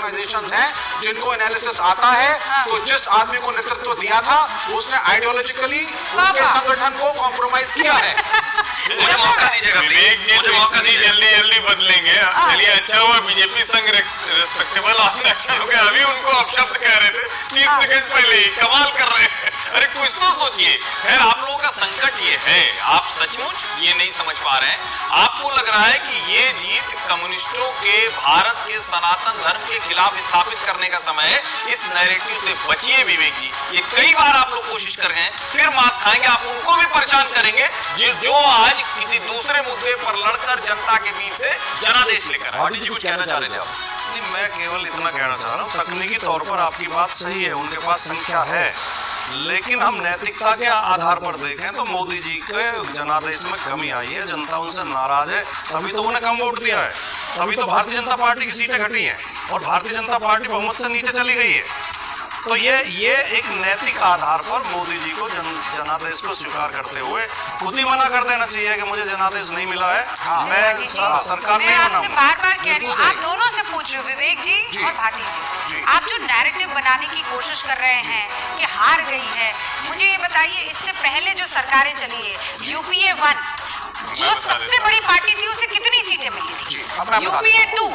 Organisations हैं जिनको analysis आता है, तो जिस आदमी को नेतृत्व दिया था उसने आइडियोलॉजिकली उनके संगठन को कॉम्प्रोमाइज किया है। मुझे मौका दीजिएगा, मुझे मौका दीजिए। जल्दी बदलेंगे। चलिए, अच्छा हुआ बीजेपी संग रिस्पेक्टेबल ऑर्गेनाइजेशन हो गया। अभी उनको अपशब्द कह रहे थे 30 सेकंड पहले ही, कमाल कर रहे हैं। अरे कुछ तो सोचिए। खैर, आप लोगों का संकट ये है, आप सचमुच ये नहीं समझ पा रहे हैं। आपको लग रहा है कि ये जीत कम्युनिस्टों के भारत के सनातन धर्म के खिलाफ स्थापित करने का समय है। इस नैरेटिव से बचिए विवेक जी। ये कई बार आप लोग कोशिश कर गए, फिर मात खाएंगे। आप उनको भी परेशान करेंगे जो आज किसी दूसरे मुद्दे पर लड़कर जनता के बीच से जनादेश लेकर आए। जी कुछ कहना चाह रहे थे आप? नहीं, मैं केवल इतना कहना चाह रहा हूँ, तकनीकी तौर पर आपकी बात सही है, उनके पास संख्या है, लेकिन हम नैतिकता के आधार पर देखें तो मोदी जी के जनादेश में कमी आई है, जनता उनसे नाराज है, तभी तो उन्हें कम वोट दिया है, तभी तो भारतीय जनता पार्टी की सीटें घटी हैं और भारतीय जनता पार्टी बहुमत से नीचे चली गई है। तो ये एक नैतिक आधार पर मोदी जी को जनादेश को स्वीकार करते हुए खुद ही मना कर देना चाहिए कि मुझे जनादेश नहीं मिला है। मैं सरकार नहीं आपसे बार-बार कह रही हूँ, आप दोनों से पूछ रही हूँ, विवेक जी और भाटी जी, आप जो नैरेटिव बनाने की कोशिश कर रहे हैं कि हार गई है, मुझे ये बताइए, इससे पहले जो सरकारें चली है, यूपीए 1 जो सबसे बड़ी पार्टी थी उसे कितनी सीटें मिली थी? यूपीए 2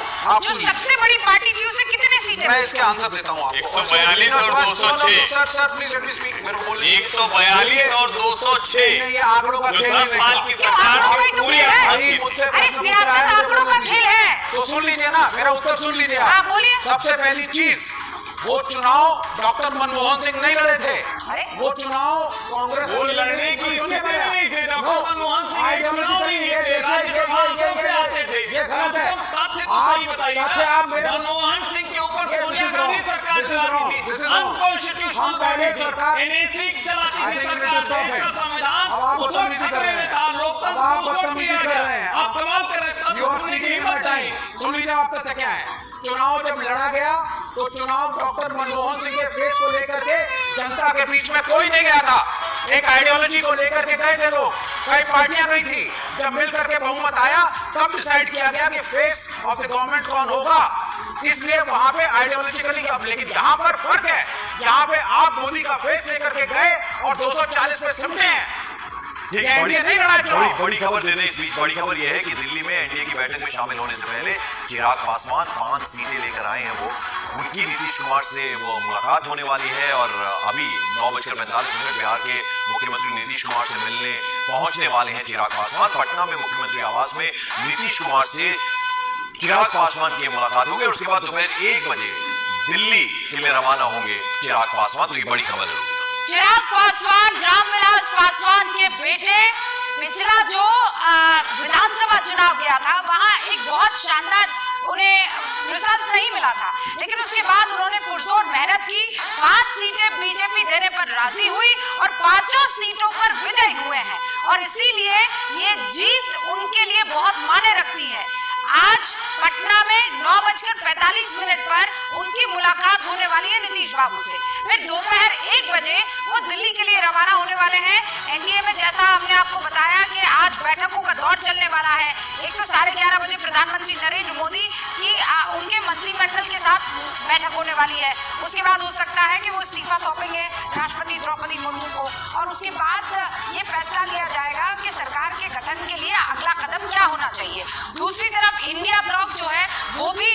जो सबसे बड़ी पार्टी थी उसे कितने सीटें? मैं इसके आंसर देता हूँ आपको। 142 और 206। Sir please let me speak. मेरे को बोलिए। 142 और 206। ये आंकड़ों का खेल 10 साल की सरकार की पूरी अरे सियासत आंकड़ों का खेल है। तो सुन लीजिए ना, मेरा उत्तर सुन लीजिए। हाँ, बोलिए। सबसे पहली चीज, वो चुनाव डॉक्टर मनमोहन सिंह नहीं लड़े थे, वो चुनाव कांग्रेस लड़ने की स्थिति में नहीं थे। डॉक्टर मनमोहन सिंह चुनाव नहीं थे, राज्यसभा से आते थे। ये गलत है। तथ्य तो सही बताइए। मनमोहन सिंह के ऊपर सोनिया गांधी सरकार चला रही थी, अनकॉन्स्टिट्यूशनल सरकार, एनएसी चलाती थी सरकार, देश का संविधान उस वक्त खतरे में था, लोकतंत्र उस वक्त दिया गया। आप कमाल कर रहे हैं। सुन लीजिए, आप तथ्य क्या है। चुनाव जब लड़ा गया तो चुनाव डॉक्टर मनमोहन सिंह के फेस को लेकर के जनता के बीच में कोई नहीं गया था, एक आइडियोलॉजी को लेकर के गए थे लोग, कई पार्टियां गई थी। जब मिल करके बहुमत आया तब डिसाइड किया गया कि फेस ऑफ द गवर्नमेंट कौन होगा, इसलिए वहां पे आइडियोलॉजिकली। अब लेकिन यहाँ पर फर्क है, यहाँ पे आप मोदी का फेस लेकर के गए और 240 पे सिमटे हैं। बड़ी खबर दे दें इस बीच। बड़ी खबर यह है कि दिल्ली में एनडीए की बैठक में शामिल होने से पहले चिराग पासवान 5 सीटें लेकर आए हैं। वो उनकी नीतीश कुमार से वो मुलाकात होने वाली है और अभी 9:45 बिहार के मुख्यमंत्री नीतीश कुमार से मिलने पहुंचने वाले हैं चिराग पासवान। पटना में मुख्यमंत्री आवास में नीतीश कुमार से चिराग पासवान की मुलाकात होगी और उसके बाद दोपहर 1 बजे दिल्ली के लिए रवाना होंगे चिराग पासवान। तो ये बड़ी खबर है। चिराग पासवान रामविलास पासवान के बेटे, पिछला जो विधानसभा चुनाव गया था वहां एक बहुत शानदार उन्हें रिजल्ट नहीं मिला था, लेकिन उसके बाद उन्होंने पुरजोर मेहनत की, 5 सीटें बीजेपी देने पर राजी हुई और 5 सीटों पर विजयी हुए हैं और इसीलिए ये जीत उनके लिए बहुत मायने रखती है। आज पटना में 9:45 पर उनकी मुलाकात होने वाली है नीतीश बाबू से। फिर दोपहर 1 बजे वो दिल्ली के लिए रवाना होने वाले हैं। एनडीए में जैसा हमने आपको बताया कि आज बैठकों का दौर चलने वाला है। एक तो 11:30 बजे प्रधानमंत्री नरेंद्र मोदी की उनके मंत्रिमंडल के साथ बैठक होने वाली है। उसके बाद हो सकता है कि वो इस्तीफा सौंपेंगे राष्ट्रपति द्रौपदी मुर्मू को और उसके बाद ये फैसला लिया जाएगा कि सरकार के गठन के लिए अगला कदम क्या होना चाहिए। दूसरी तरफ इंडिया ब्लॉक जो है वो भी